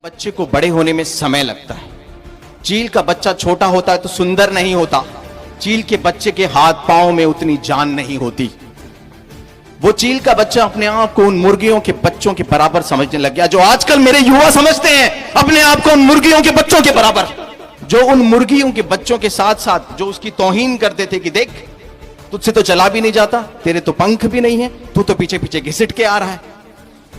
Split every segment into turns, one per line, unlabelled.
बच्चे को बड़े होने में समय लगता है। चील का बच्चा छोटा होता है तो सुंदर नहीं होता। चील के बच्चे के हाथ पांव में उतनी जान नहीं होती। वो चील का बच्चा अपने आप को उन मुर्गियों के बच्चों के बराबर समझने लग गया, जो आजकल मेरे युवा समझते हैं अपने आप को उन मुर्गियों के बच्चों के बराबर, जो उन मुर्गियों के बच्चों के साथ साथ जो उसकी तौहीन करते थे कि देख तुझसे तो चला भी नहीं जाता, तेरे तो पंख भी नहीं है, तू तो पीछे पीछे घिसट के आ रहा है।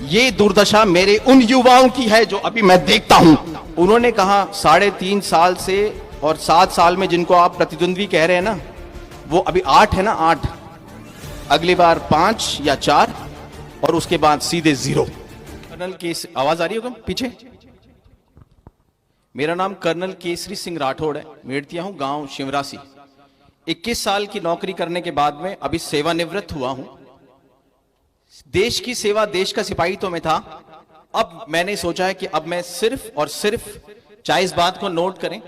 ये दुर्दशा मेरे उन युवाओं की है जो अभी मैं देखता हूं। उन्होंने कहा 3.5 साल से और 7 साल में जिनको आप प्रतिद्वंद्वी कह रहे हैं ना, वो अभी 8 है ना, 8, अगली बार 5 या 4 और उसके बाद सीधे 0। कर्नल केसरी, आवाज आ रही होगा पीछे? मेरा नाम कर्नल केसरी सिंह राठौड़ है, मेड़तिया हूं, गांव शिवरासी। 21 साल की नौकरी करने के बाद में अभी सेवानिवृत्त हुआ हूं। देश की सेवा, देश का सिपाही तो मैं था। अब मैंने सोचा है कि अब मैं सिर्फ और सिर्फ, चाहे इस बात को नोट करें,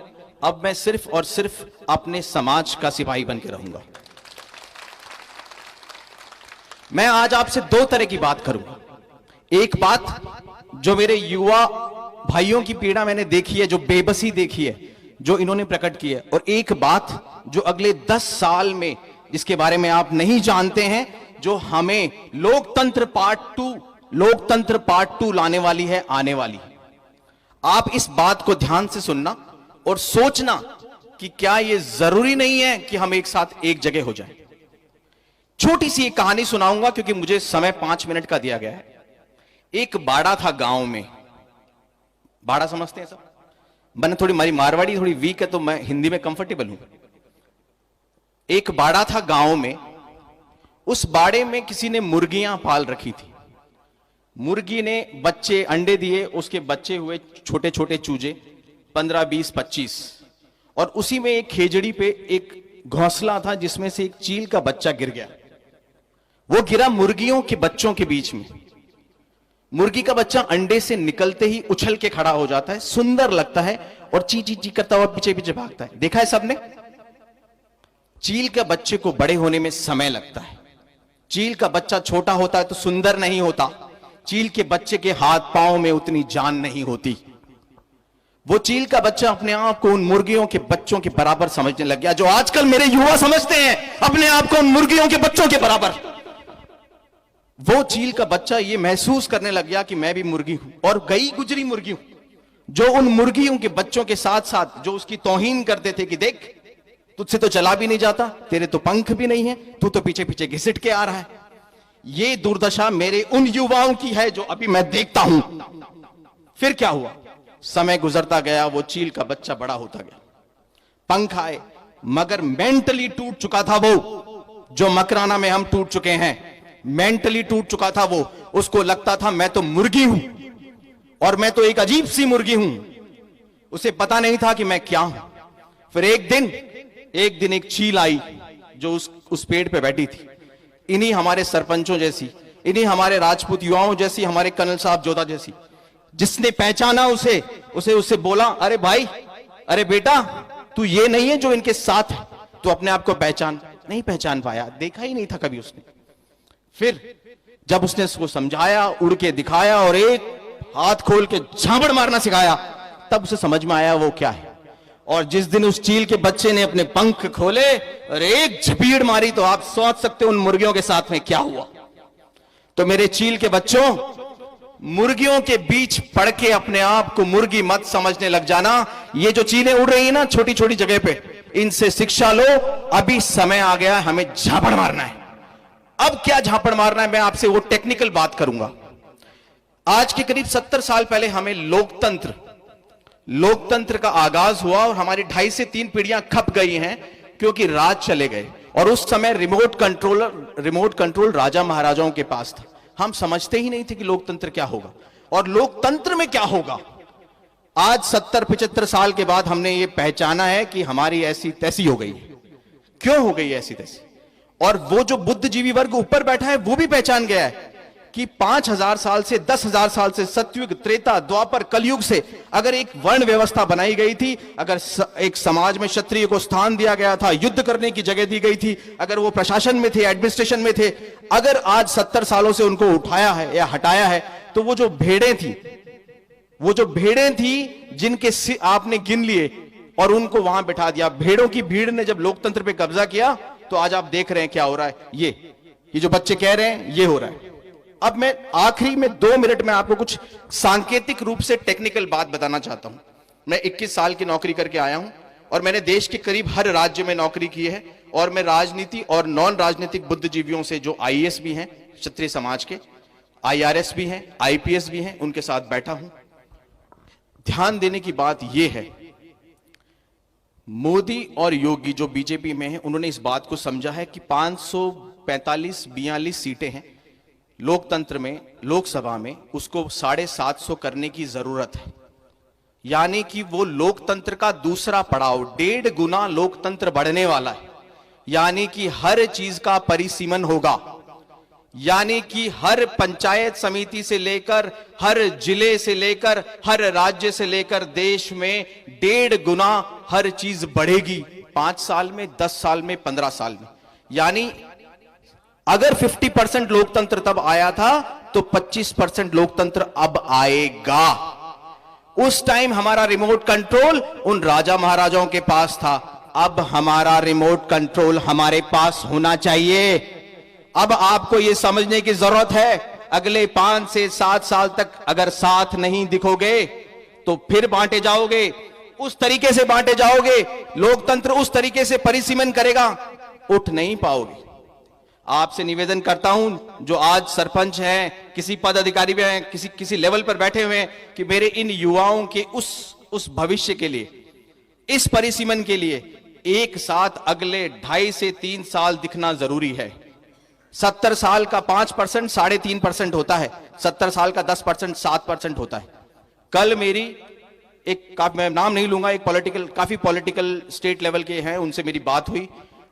अब मैं सिर्फ और सिर्फ अपने समाज का सिपाही बन के रहूंगा। मैं आज आपसे 2 तरह की बात करूंगा। एक बात जो मेरे युवा भाइयों की पीड़ा मैंने देखी है, जो बेबसी देखी है, जो इन्होंने प्रकट की है, और एक बात जो अगले 10 साल में जिसके बारे में आप नहीं जानते हैं, जो हमें लोकतंत्र पार्ट 2 लाने वाली है, आने वाली है। आप इस बात को ध्यान से सुनना और सोचना कि क्या यह जरूरी नहीं है कि हम एक साथ एक जगह हो जाएं। छोटी सी एक कहानी सुनाऊंगा क्योंकि मुझे समय 5 मिनट का दिया गया है। एक बाड़ा था गांव में। बाड़ा समझते हैं सब? मैंने थोड़ी, हमारी मारवाड़ी थोड़ी वीक है तो मैं हिंदी में कंफर्टेबल हूं। एक बाड़ा था गांव में। उस बाड़े में किसी ने मुर्गियां पाल रखी थी। मुर्गी ने बच्चे, अंडे दिए, उसके बच्चे हुए छोटे छोटे चूजे, 15, 20, 25, और उसी में एक खेजड़ी पे एक घोंसला था जिसमें से एक चील का बच्चा गिर गया। वो गिरा मुर्गियों के बच्चों के बीच में। मुर्गी का बच्चा अंडे से निकलते ही उछल के खड़ा हो जाता है, सुंदर लगता है और ची ची ची करता हुआ पीछे पीछे भागता है। देखा है सबने? चील के बच्चे को बड़े होने में समय लगता है। चील का बच्चा छोटा होता है तो सुंदर नहीं होता। चील के बच्चे के हाथ पांव में उतनी जान नहीं होती। वो चील का बच्चा अपने आप को उन मुर्गियों के बच्चों के बराबर समझने लग गया, जो आजकल मेरे युवा समझते हैं अपने आप को उन मुर्गियों के बच्चों के बराबर। वो चील का बच्चा ये महसूस करने लग गया कि मैं भी मुर्गी हूं, और गई गुजरी मुर्गी हूं, जो उन मुर्गियों के बच्चों के साथ साथ जो उसकी तौहीन करते थे कि देख तुझसे तो चला भी नहीं जाता, तेरे तो पंख भी नहीं है, तू तो पीछे पीछे घिसट के आ रहा है। ये दुर्दशा मेरे उन युवाओं की है जो अभी मैं देखता हूं। फिर क्या हुआ? समय गुजरता गया, वो चील का बच्चा बड़ा होता गया, पंख आए, मगर मेंटली टूट चुका था वो, जो मकराना में हम टूट चुके हैं। मेंटली टूट चुका था वो। उसको लगता था मैं तो मुर्गी हूं और मैं तो एक अजीब सी मुर्गी हूं। उसे पता नहीं था कि मैं क्या हूं। फिर एक दिन एक चील आई जो उस पेड़ पे बैठी थी, इन्हीं हमारे सरपंचों जैसी, इन्हीं हमारे राजपूत युवाओं जैसी, हमारे कर्नल साहब जोधा जैसी। जिसने पहचाना उसे बोला, अरे भाई, अरे बेटा, तू ये नहीं है जो इनके साथ है, तू अपने आप को पहचान। नहीं पहचान पाया, देखा ही नहीं था कभी उसने। फिर जब उसने उसको समझाया, उड़ के दिखाया और एक हाथ खोल के झापड़ मारना सिखाया, तब उसे समझ में आया वो क्या है। और जिस दिन उस चील के बच्चे ने अपने पंख खोले और एक झपीड़ मारी, तो आप सोच सकते हो उन मुर्गियों के साथ में क्या हुआ। तो मेरे चील के बच्चों, मुर्गियों के बीच पड़ के अपने आप को मुर्गी मत समझने लग जाना। ये जो चीलें उड़ रही है ना छोटी छोटी जगह पे, इनसे शिक्षा लो। अभी समय आ गया, हमें झापड़ मारना है। अब क्या झापड़ मारना है, मैं आपसे वो टेक्निकल बात करूंगा। आज के करीब 70 साल पहले हमें लोकतंत्र का आगाज हुआ, और हमारी 2.5 से 3 पीढ़ियां खप गई हैं क्योंकि राज चले गए। और उस समय रिमोट कंट्रोल राजा महाराजाओं के पास था। हम समझते ही नहीं थे कि लोकतंत्र क्या होगा और लोकतंत्र में क्या होगा। आज 70-75 साल के बाद हमने ये पहचाना है कि हमारी ऐसी तैसी हो गई है। क्यों हो गई ऐसी तैसी? और वो जो बुद्धिजीवी वर्ग ऊपर बैठा है वो भी पहचान गया है कि 5000 साल से 10,000 साल से, सतयुग, त्रेता, द्वापर, कलयुग से अगर एक वर्ण व्यवस्था बनाई गई थी, अगर एक समाज में क्षत्रिय को स्थान दिया गया था, युद्ध करने की जगह दी गई थी, अगर वो प्रशासन में थे, एडमिनिस्ट्रेशन में थे, अगर आज 70 सालों से उनको उठाया है या हटाया है, तो वो जो भेड़ें थी वो जो भेड़ें थी जिनके आपने गिन लिए और उनको वहां बिठा दिया। भेड़ों की भीड़ ने जब लोकतंत्र पे कब्जा किया तो आज आप देख रहे हैं क्या हो रहा है। ये जो बच्चे कह रहे हैं ये हो रहा है। अब मैं आखिरी में 2 मिनट में आपको कुछ सांकेतिक रूप से टेक्निकल बात बताना चाहता हूं। मैं 21 साल की नौकरी करके आया हूं और मैंने देश के करीब हर राज्य में नौकरी की है और मैं राजनीति और नॉन राजनीतिक बुद्धिजीवियों से जो आईएएस भी हैं क्षत्रिय समाज के, आईआरएस भी हैं, आईपीएस भी हैं, उनके साथ बैठा हूं। ध्यान देने की बात यह है, मोदी और योगी जो बीजेपी में हैं उन्होंने इस बात को समझा है कि 545-42 सीटें हैं लोकतंत्र में, लोकसभा में, उसको 750 करने की जरूरत है। यानी कि वो लोकतंत्र का दूसरा पड़ाव, 1.5 गुना लोकतंत्र बढ़ने वाला है। यानी कि हर चीज का परिसीमन होगा। यानी कि हर पंचायत समिति से लेकर, हर जिले से लेकर, हर राज्य से लेकर देश में 1.5 गुना हर चीज बढ़ेगी 5 साल में, 10 साल में, 15 साल में। यानी अगर 50% लोकतंत्र तब आया था तो 25% लोकतंत्र अब आएगा। उस टाइम हमारा रिमोट कंट्रोल उन राजा महाराजाओं के पास था, अब हमारा रिमोट कंट्रोल हमारे पास होना चाहिए। अब आपको यह समझने की जरूरत है, अगले 5 से 7 साल तक अगर साथ नहीं दिखोगे तो फिर बांटे जाओगे, उस तरीके से बांटे जाओगे, लोकतंत्र उस तरीके से परिसीमन करेगा, उठ नहीं पाओगे। आपसे निवेदन करता हूं जो आज सरपंच हैं, किसी पद अधिकारी भी हैं, किसी लेवल पर बैठे हुए हैं, कि मेरे इन युवाओं के उस भविष्य के लिए, इस परिसीमन के लिए एक साथ अगले 2.5 से 3 साल दिखना जरूरी है। 70 साल का 5% 3.5% होता है, 70 साल का 10% 7% होता है। कल मेरी मैं नाम नहीं लूंगा, काफी पॉलिटिकल स्टेट लेवल के हैं, उनसे मेरी बात हुई।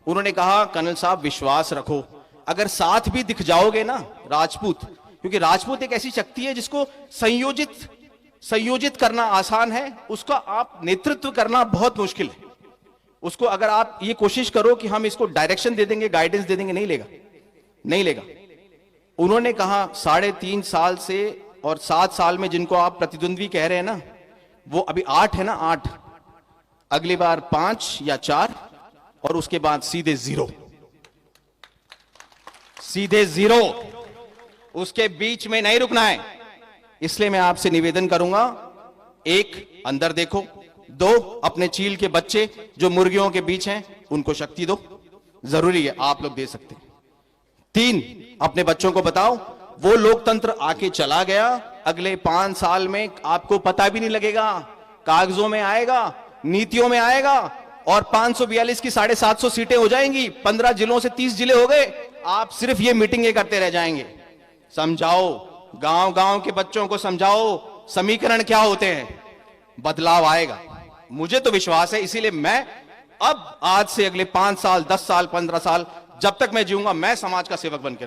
उन्होंने कहा कर्नल साहब विश्वास रखो, अगर साथ भी दिख जाओगे ना राजपूत, क्योंकि राजपूत एक ऐसी शक्ति है जिसको संयोजित करना आसान है, उसका आप नेतृत्व करना बहुत मुश्किल है। उसको अगर आप ये कोशिश करो कि हम इसको डायरेक्शन दे देंगे, गाइडेंस दे देंगे, नहीं लेगा। उन्होंने कहा 3.5 साल से और 7 साल में जिनको आप प्रतिद्वंद्वी कह रहे हैं ना, वो अभी 8 है ना, 8, अगली बार 5 या 4 और उसके बाद सीधे 0, उसके बीच में नहीं रुकना है। इसलिए मैं आपसे निवेदन करूंगा, 1 अंदर देखो, 2 अपने चील के बच्चे जो मुर्गियों के बीच हैं उनको शक्ति दो, जरूरी है, आप लोग दे सकते हैं। 3 अपने बच्चों को बताओ वो लोकतंत्र आके चला गया, अगले 5 साल में आपको पता भी नहीं लगेगा, कागजों में आएगा, नीतियों में आएगा और 542 की 750 सीटें हो जाएंगी, 15 जिलों से 30 जिले हो गए। आप सिर्फ ये मीटिंगें करते रह जाएंगे। समझाओ, गांव के बच्चों को समझाओ समीकरण क्या होते हैं, बदलाव आएगा, मुझे तो विश्वास है। इसीलिए मैं अब आज से अगले 5 साल, 10 साल, 15 साल, जब तक मैं जीऊंगा मैं समाज का सेवक बन के रहूं।